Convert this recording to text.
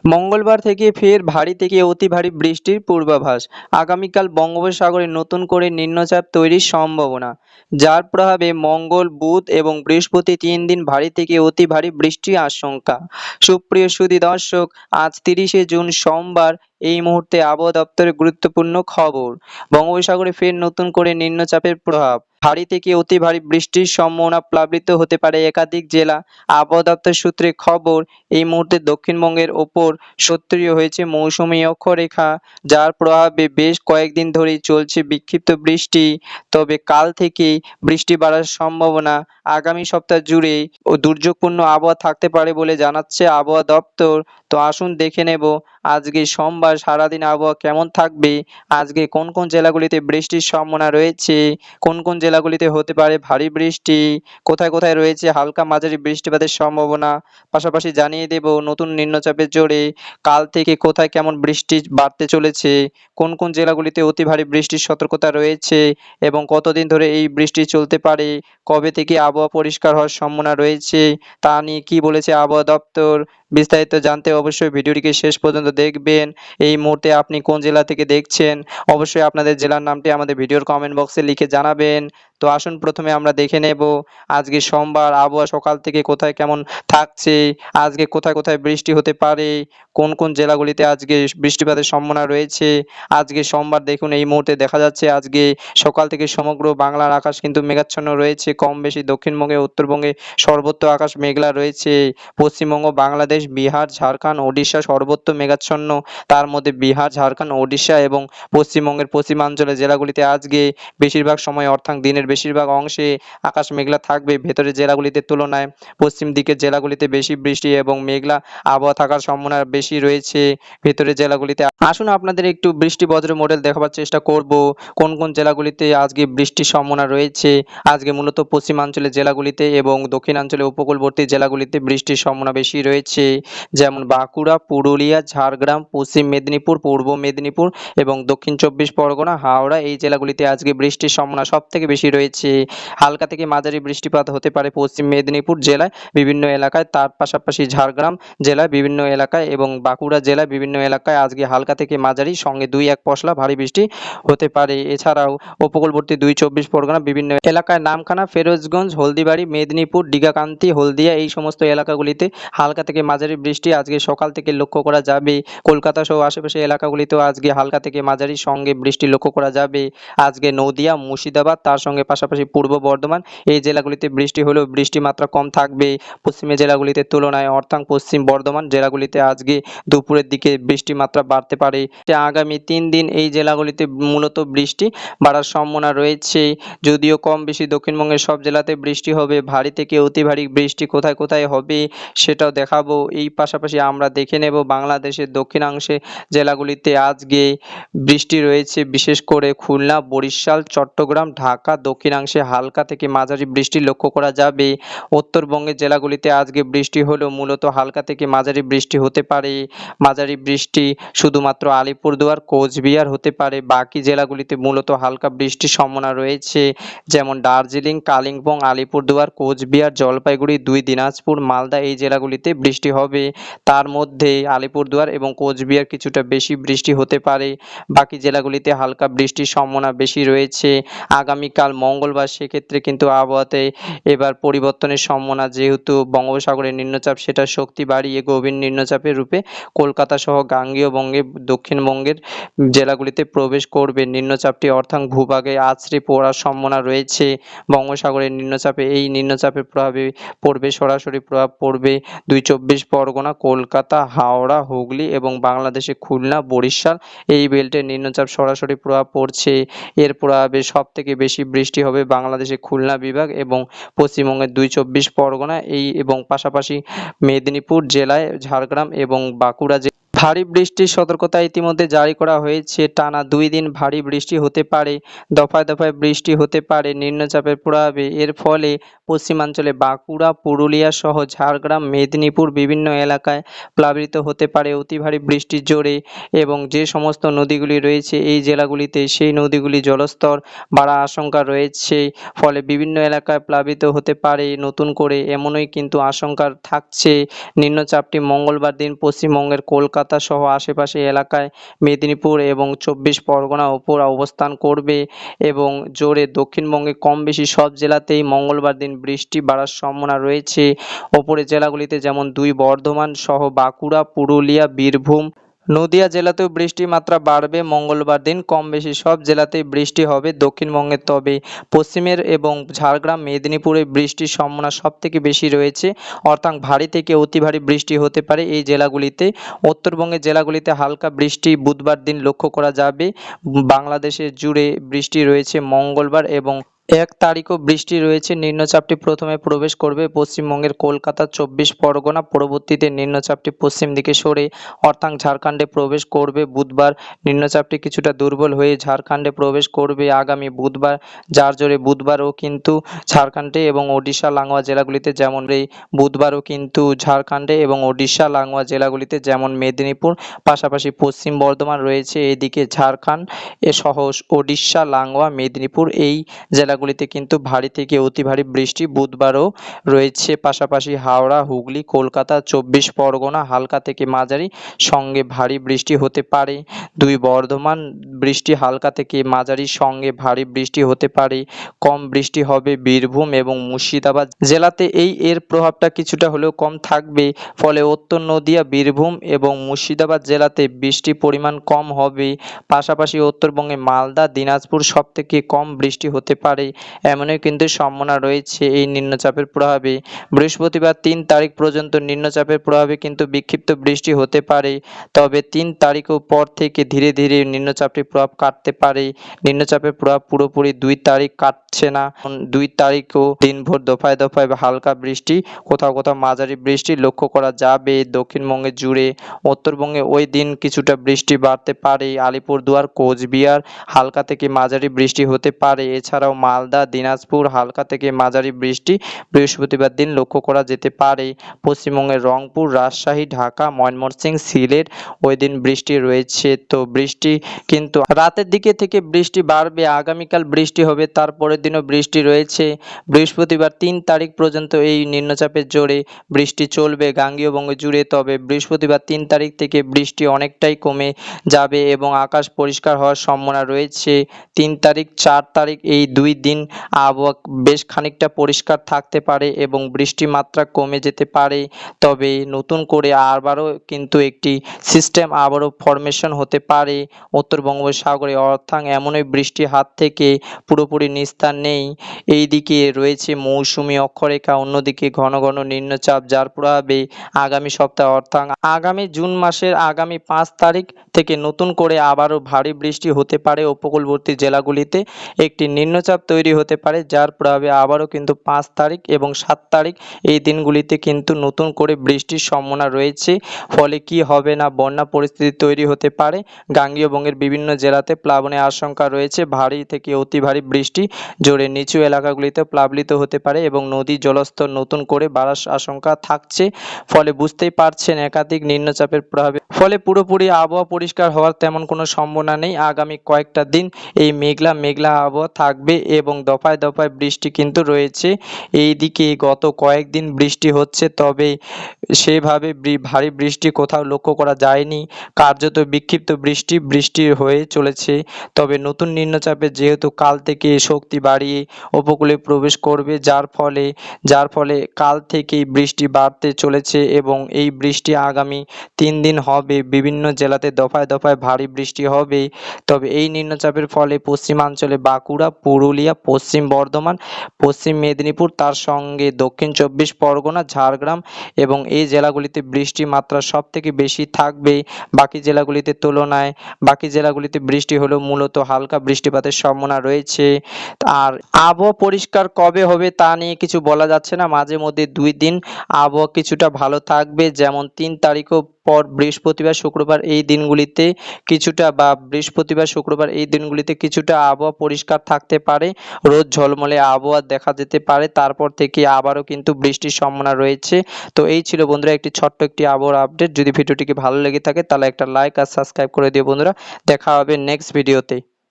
মঙ্গলবার থেকে ফের ভারী থেকে অতি ভারী বৃষ্টির পূর্বাভাস। আগামীকাল বঙ্গোপসাগরে নতুন করে নিম্নচাপ তৈরির সম্ভাবনা, যার প্রভাবে মঙ্গল, বুধ এবং বৃহস্পতি ৩ দিন ভারী থেকে অতি ভারী বৃষ্টির আশঙ্কা। সুপ্রিয় সুধী দর্শক, আজ ৩০শে জুন সোমবার। এই মুহূর্তে আবহাওয়া দপ্তরের গুরুত্বপূর্ণ খবর। বঙ্গোপসাগরে ফের নতুন করে নিম্নচাপের প্রভাব, ভারী থেকে অতি ভারী বৃষ্টির সম্ভাবনা, প্লাবিত হতে পারে একাধিক জেলা। আবহাওয়া দপ্তর সূত্রে খবর, এই মুহূর্তে দক্ষিণবঙ্গের ওপর সক্রিয় হয়েছে মৌসুমী অক্ষরেখা, যার প্রভাবে বেশ কয়েকদিন ধরেই চলছে বিক্ষিপ্ত বৃষ্টি। তবে কাল থেকে বৃষ্টি বাড়ার সম্ভাবনা। আগামী সপ্তাহ জুড়ে দুর্যোগপূর্ণ আবহাওয়া থাকতে পারে বলে জানাচ্ছে আবহাওয়া দপ্তর। তো আসুন দেখে নেব আজকে সোমবার সারাদিন আবহাওয়া কেমন থাকবে, আজকে কোন কোন জেলাগুলিতে বৃষ্টির সম্ভাবনা রয়েছে, কোন কোন জেলাগুলিতে হতে পারে ভারী বৃষ্টি, কোথায় কোথায় রয়েছে হালকা মাঝারি বৃষ্টিপাতের সম্ভাবনা। পাশাপাশি জানিয়ে দেব নতুন নিম্নচাপের জোরে কাল থেকে কোথায় কেমন বৃষ্টি বাড়তে চলেছে, কোন কোন জেলাগুলিতে অতি ভারী বৃষ্টির সতর্কতা রয়েছে এবং কতদিন ধরে এই বৃষ্টি চলতে পারে, কবে থেকে আবহাওয়া পরিষ্কার হওয়ার সম্ভাবনা রয়েছে, তা নিয়ে কি বলেছে আবহাওয়া দপ্তর। বিস্তারিত জানতে অবশ্যই ভিডিওটিকে শেষ পর্যন্ত দেখবেন। এই মুহূর্তে আপনি কোন জেলা থেকে দেখছেন, অবশ্যই আপনাদের জেলার নামটি আমাদের ভিডিওর কমেন্ট বক্সে লিখে জানাবেন। তো আসুন প্রথমে আমরা দেখে নেব আজকে সোমবার আবহাওয়া সকাল থেকে কোথায় কেমন থাকছে, আজকে কোথায় কোথায় বৃষ্টি হতে পারে, কোন কোন জেলাগুলিতে আজকে বৃষ্টিপাতের সম্ভাবনা রয়েছে। আজকে সোমবার দেখুন, এই মুহূর্তে দেখা যাচ্ছে আজকে সকাল থেকে সমগ্র বাংলার আকাশ কিন্তু মেঘাচ্ছন্ন রয়েছে। কম বেশি দক্ষিণবঙ্গে, উত্তরবঙ্গে সর্বত্র আকাশ মেঘলা রয়েছে। পশ্চিমবঙ্গ, বাংলাদেশ, বিহার, ঝাড়খণ্ড, ওড়িশা সর্বত্র মেঘাচ্ছন্ন। তার মধ্যে বিহার, ঝাড়খণ্ড, ওড়িশা এবং পশ্চিমবঙ্গের পশ্চিমাঞ্চলের জেলাগুলিতে আজকে বেশিরভাগ সময় অর্থাৎ দিনের বেশিরভাগ অংশে আকাশ মেঘলা থাকবে। ভেতরের জেলাগুলিতে তুলনায় পশ্চিম দিকের জেলাগুলিতে বেশি বৃষ্টি এবং মেঘলা আবহাওয়া থাকার সম্ভাবনা বেশি রয়েছে ভেতরের জেলাগুলিতে। আসুন আপনাদের একটু বৃষ্টি বজ্র মডেল দেখাবার চেষ্টা করব, কোন কোন জেলাগুলিতে আজকে বৃষ্টির সম্ভাবনা রয়েছে। আজকে মূলত পশ্চিমাঞ্চলের জেলাগুলিতে এবং দক্ষিণাঞ্চলের উপকূলবর্তী জেলাগুলিতে বৃষ্টির সম্ভাবনা বেশি রয়েছে, যেমন বাঁকুড়া, পুরুলিয়া, ঝাড়গ্রাম, পশ্চিম মেদিনীপুর, পূর্ব মেদিনীপুর এবং দক্ষিণ চব্বিশ পরগনা, হাওড়া এই জেলাগুলিতে আজকে বৃষ্টির সম্ভাবনা সবথেকে বেশি রয়েছে। হালকা থেকে মাঝারি বৃষ্টিপাত হতে পারে পশ্চিম মেদিনীপুর জেলায় বিভিন্ন এলাকায়, তার পাশাপাশি ঝাড়গ্রাম জেলায় বিভিন্ন এলাকায় এবং বাঁকুড়া জেলায় বিভিন্ন এলাকায় আজকে হালকা থেকে মাঝারি সঙ্গে ২-১ পশলা ভারী বৃষ্টি হতে পারে। এছাড়াও উপকূলবর্তী ২-২৪ পরগনা বিভিন্ন এলাকায় নামখানা, ফেরোজগঞ্জ, হলদিবাড়ি, মেদিনীপুর, ডিগাকান্তি, হলদিয়া এই সমস্ত এলাকাগুলিতে হালকা থেকে মাঝারি বৃষ্টি আজকে সকাল থেকে লক্ষ্য করা যাবে। কলকাতা সহ আশেপাশের এলাকাগুলিতেও আজকে হালকা থেকে মাঝারি সঙ্গে বৃষ্টি লক্ষ্য করা যাবে। আজকে নদিয়া, মুর্শিদাবাদ তার সঙ্গে পাশাপাশি পূর্ব বর্ধমান এই জেলাগুলিতে বৃষ্টি হলেও বৃষ্টির মাত্রা কম থাকবে পশ্চিমের জেলাগুলিতে তুলনায়, অর্থাৎ পশ্চিম বর্ধমান জেলাগুলিতে আজকে দুপুরের দিকে বৃষ্টির মাত্রা বাড়তে পারে। আগামী ৩ দিন এই জেলাগুলিতে মূলত বৃষ্টি বাড়ার সম্ভাবনা রয়েছে, যদিও কম বেশি দক্ষিণবঙ্গের সব জেলাতে বৃষ্টি হবে। ভারী থেকে অতি ভারী বৃষ্টি কোথায় কোথায় হবে সেটাও দেখাবো। এই পাশাপাশি আমরা দেখে নেব বাংলাদেশের দক্ষিণাংশে জেলাগুলিতে আজকে বৃষ্টি রয়েছে, বিশেষ করে খুলনা, বরিশাল, চট্টগ্রাম, ঢাকা দক্ষিণাংশে হালকা থেকে মাঝারি বৃষ্টি লক্ষ্য করা যাবে। উত্তরবঙ্গের জেলাগুলিতে আজকে বৃষ্টি হলেও মূলত হালকা থেকে মাঝারি বৃষ্টি হতে পারে। মাঝারি বৃষ্টি শুধুমাত্র আলিপুরদুয়ার, কোচবিহার হতে পারে। বাকি জেলাগুলিতে মূলত হালকা বৃষ্টির সম্ভাবনা রয়েছে, যেমন দার্জিলিং, কালিম্পং, আলিপুরদুয়ার, কোচবিহার, জলপাইগুড়ি, ২ দিনাজপুর, মালদা এই জেলাগুলিতে বৃষ্টি হবে। তার মধ্যে আলিপুরদুয়ার এবং কোচবিহার কিছুটা বেশি বৃষ্টি হতে পারে। বাকি জেলাগুলিতে হালকা বৃষ্টির সম্ভাবনা বেশি রয়েছে। আগামীকাল মঙ্গলবার, সেক্ষেত্রে কিন্তু আবহাওয়াতে এবার পরিবর্তনের সম্ভাবনা, যেহেতু বঙ্গোপসাগরের নিম্নচাপ সেটা শক্তি বাড়িয়ে গভীর নিম্নচাপের রূপে কলকাতা সহ গাঙ্গেয় বঙ্গে দক্ষিণবঙ্গের জেলাগুলিতে প্রবেশ করবে। নিম্নচাপটি অর্থাৎ ভূভাগে আছড়ে পড়ার সম্ভাবনা রয়েছে বঙ্গোপসাগরের নিম্নচাপে। এই নিম্নচাপের প্রভাবে পড়বে, সরাসরি প্রভাব পড়বে ২-২৪ পরগনা, কলকাতা, হাওড়া, হুগলি এবং বাংলাদেশে খুলনা, বরিশাল এই বেল্টে নিম্নচাপ সরাসরি প্রভাব পড়ছে। এর প্রভাবে সবথেকে বেশি বৃষ্টি হবে বাংলাদেশে খুলনা বিভাগ এবং পশ্চিমবঙ্গের ২-২৪ পরগনা এই এবং পাশাপাশি মেদিনীপুর জেলায়, ঝাড়গ্রাম এবং বাঁকুড়া ভারী বৃষ্টির সতর্কতা ইতিমধ্যে জারি করা হয়েছে। টানা 2 দিন ভারী বৃষ্টি হতে পারে। দফায় দফায় বৃষ্টি হতে পারে নিম্নচাপের প্রভাবে। এর ফলে পশ্চিমাঞ্চলে বাঁকুড়া, পুরুলিয়া সহ ঝাড়গ্রাম, মেদিনীপুর বিভিন্ন এলাকায় প্লাবিত হতে পারে অতি ভারী বৃষ্টির জোরে এবং যে সমস্ত নদীগুলি রয়েছে এই জেলাগুলিতে সেই নদীগুলি জলস্তর বাড়ার আশঙ্কা রয়েছে। ফলে বিভিন্ন এলাকায় প্লাবিত হতে পারে নতুন করে, এমনই কিন্তু আশঙ্কা থাকছে। নিম্নচাপটি মঙ্গলবার দিন পশ্চিমবঙ্গের কলকাতা সহ আশেপাশের এলাকায় মেদিনীপুর এবং 24 পরগনার ওপর অবস্থান করবে এবং জোরে দক্ষিণবঙ্গে কম বেশি সব জেলাতেই মঙ্গলবার দিন বৃষ্টি বাড়ার সম্ভাবনা রয়েছে। ওপরের জেলাগুলিতে যেমন 2 বর্ধমান সহ বাঁকুড়া, পুরুলিয়া, বীরভূম, নদিয়া জেলাতেও বৃষ্টির মাত্রা বাড়বে। মঙ্গলবার দিন কম বেশি সব জেলাতেই বৃষ্টি হবে দক্ষিণবঙ্গে, তবে পশ্চিমের এবং ঝাড়গ্রাম, মেদিনীপুরে বৃষ্টির সম্ভাবনা সবথেকে বেশি রয়েছে। অর্থাৎ ভারী থেকে অতি ভারী বৃষ্টি হতে পারে এই জেলাগুলিতে। উত্তরবঙ্গের জেলাগুলিতে হালকা বৃষ্টি বুধবার দিন লক্ষ্য করা যাবে। বাংলাদেশের জুড়ে বৃষ্টি রয়েছে মঙ্গলবার এবং 1 তারিখও বৃষ্টি রয়েছে। নিম্নচাপটি প্রথমে প্রবেশ করবে পশ্চিমবঙ্গের কলকাতা, 24 পরগনা, পরবর্তীতে নিম্নচাপটি পশ্চিম দিকে সরে অর্থাৎ ঝাড়খণ্ডে প্রবেশ করবে বুধবার। নিম্নচাপটি কিছুটা দুর্বল হয়ে ঝাড়খণ্ডে প্রবেশ করবে আগামী বুধবার, যার জেরে বুধবারও কিন্তু ঝাড়খণ্ডে এবং ওড়িশা, লাঙ্গোয়া জেলাগুলিতে যেমন বুধবারও কিন্তু ঝাড়খণ্ডে এবং ওড়িশা, লাঙ্গোয়া জেলাগুলিতে যেমন মেদিনীপুর, পাশাপাশি পশ্চিম বর্ধমান রয়েছে, এদিকে ঝাড়খণ্ড সহ ওড়িশা, লাঙ্গোয়া, মেদিনীপুর এই জেলাগুলিতে কিন্তু ভারী থেকে অতি ভারী বৃষ্টি বুধবারও রয়েছে। পাশাপাশি হাওড়া, হুগলি, কলকাতা, 24 পরগনা হালকা থেকে মাঝারি সঙ্গে ভারী বৃষ্টি হতে পারে। 2 বর্ধমান বৃষ্টি হালকা থেকে মাঝারি সঙ্গে ভারী বৃষ্টি হতে পারে। কম বৃষ্টি হবে বীরভূম এবং মুর্শিদাবাদ জেলাতে, এর প্রভাবটা কিছুটা হলেও কম থাকবে। ফলে উত্তর নদিয়া, বীরভূম এবং মুর্শিদাবাদ জেলাতে বৃষ্টির পরিমাণ কম হবে। পাশাপাশি উত্তরবঙ্গে মালদা, দিনাজপুর সবথেকে কম বৃষ্টি হতে পারে, এমনই কিন্তু সম্ভাবনা রয়েছে এই নিম্নচাপের প্রভাবে। বৃহস্পতিবার 3 তারিখ পর্যন্ত নিম্নচাপের প্রভাবে কিন্তু বিক্ষিপ্ত বৃষ্টি হতে পারে, তবে 3 তারিখের পর থেকে ধীরে ধীরে নিম্নচাপটির প্রভাব কাটতে পারে। নিম্নচাপের প্রভাব পুরোপুরি 2 তারিখ কাটছে না। 2 তারিখও দিনভর দফায় দফায় হালকা বৃষ্টি, কোথাও কোথাও মাঝারি বৃষ্টি লক্ষ্য করা যাবে দক্ষিণবঙ্গে জুড়ে। উত্তরবঙ্গে ওই দিন কিছুটা বৃষ্টি বাড়তে পারে। আলিপুরদুয়ার, কোচবিহার হালকা থেকে মাঝারি বৃষ্টি হতে পারে। এছাড়াও মালদা, দিনাজপুর হালকা থেকে মাঝারি বৃষ্টি বৃহস্পতিবার দিন লক্ষ্য করা যেতে পারে। পশ্চিমবঙ্গের রংপুর, রাজশাহী, ঢাকা, ময়মনসিংহ, সিলেট ওই দিন বৃষ্টি রয়েছে। তো বৃষ্টি কিন্তু রাতের দিকে থেকে বৃষ্টি বাড়বে। আগামীকাল বৃষ্টি হবে, তারপরের দিনও বৃষ্টি রয়েছে। বৃহস্পতিবার 3 তারিখ পর্যন্ত এই নিম্নচাপের জোরে বৃষ্টি চলবে গাঙ্গেয় বঙ্গ জুড়ে, তবে বৃহস্পতিবার 3 তারিখ থেকে বৃষ্টি অনেকটাই কমে যাবে এবং আকাশ পরিষ্কার হওয়ার সম্ভাবনা রয়েছে। 3 তারিখ, 4 তারিখ এই 2 দিন আবহাওয়া বেশ খানিকটা পরিষ্কার থাকতে পারে এবং বৃষ্টির মাত্রা কমে যেতে পারে। তবে নতুন করে আবারও কিন্তু একটি সিস্টেম আবারও ফরমেশন হতে পারে উত্তর বঙ্গোপসাগরে, অর্থাৎ এমনই বৃষ্টির হাত থেকে পুরোপুরি নিস্তার নেই। এইদিকে রয়েছে মৌসুমি অক্ষরেখা, অন্যদিকে ঘন ঘন নিম্নচাপ, যার প্রভাবে আগামী সপ্তাহে অর্থাৎ আগামী জুন মাসের আগামী 5 তারিখ থেকে নতুন করে আবারও ভারী বৃষ্টি হতে পারে। উপকূলবর্তী জেলাগুলিতে একটি নিম্নচাপ তৈরি হতে পারে, যার প্রভাবে আবারও কিন্তু 5 তারিখ এবং 7 তারিখ এই দিনগুলিতে কিন্তু নতুন করে বৃষ্টির সম্ভাবনা রয়েছে। ফলে কি হবে না, বন্যা পরিস্থিতি তৈরি হতে পারে। গাঙ্গেয় বঙ্গের বিভিন্ন জেলাতে প্লাবনের আশঙ্কা রয়েছে। ভারী থেকে অতি ভারী বৃষ্টি জোরে নিচু এলাকাগুলিতে প্লাবিত হতে পারে এবং নদীর জলস্তর নতুন করে বাড়ার আশঙ্কা থাকছে। ফলে বুঝতেই পারছেন একাধিক নিম্নচাপের প্রভাবে ফলে পুরোপুরি আবহাওয়া পরিষ্কার হওয়ার তেমন কোনো সম্ভাবনা নেই। আগামী কয়েকটা দিন এই মেঘলা মেঘলা আবহাওয়া থাকবে এবং দফায় দফায় বৃষ্টি কিন্তু রয়েছে। এইদিকে গত কয়েকদিন বৃষ্টি হচ্ছে, তবে সেভাবে ভারী বৃষ্টি কোথাও লক্ষ্য করা যায়নি। কার্যত বিক্ষিপ্ত বৃষ্টি হয়ে চলেছে। তবে নতুন নিম্নচাপে যেহেতু কাল থেকে শক্তি বাড়িয়ে উপকূলে প্রবেশ করবে, যার ফলে কাল থেকেই বৃষ্টি বাড়তে চলেছে এবং এই বৃষ্টি আগামী 3 দিন হবে। বিভিন্ন জেলাতে দফায় দফায় ভারী বৃষ্টি হবে। তবে এই নিম্নচাপের ফলে পশ্চিমাঞ্চলে বাঁকুড়া, পুরুলিয়া, পশ্চিম বর্ধমান, পশ্চিম মেদিনীপুর, তার সঙ্গে দক্ষিণ 24 পরগনা, ঝাড়গ্রাম এবং এই জেলাগুলিতে বৃষ্টির মাত্রা সবথেকে বেশি থাকবে বাকি জেলাগুলিতে তুলনায়। বাকি জেলাগুলিতে বৃষ্টি হলেও মূলত হালকা বৃষ্টিপাতের সম্ভাবনা রয়েছে। আর আবহাওয়া পরিষ্কার কবে হবে তা নিয়ে কিছু বলা যাচ্ছে না। মাঝে মধ্যে 2 দিন আবহাওয়া কিছুটা ভালো থাকবে, যেমন 3 তারিখও এরপর বৃহস্পতিবার শুক্রবার এই দিনগুলিতে কিছুটা আবহাওয়া পরিষ্কার থাকতে পারে, রোদ ঝলমলে আবহাওয়া দেখা যেতে পারে, তারপর থেকে আবারও কিন্তু বৃষ্টির সম্ভাবনা রয়েছে। তো এই ছিল বন্ধুরা ছোট্ট একটি আবহাওয়ার আপডেট। যদি ভিডিওটিকে ভালো লেগে থাকে তাহলে একটা লাইক আর সাবস্ক্রাইব করে দিও বন্ধুরা। দেখা হবে নেক্সট ভিডিওতে।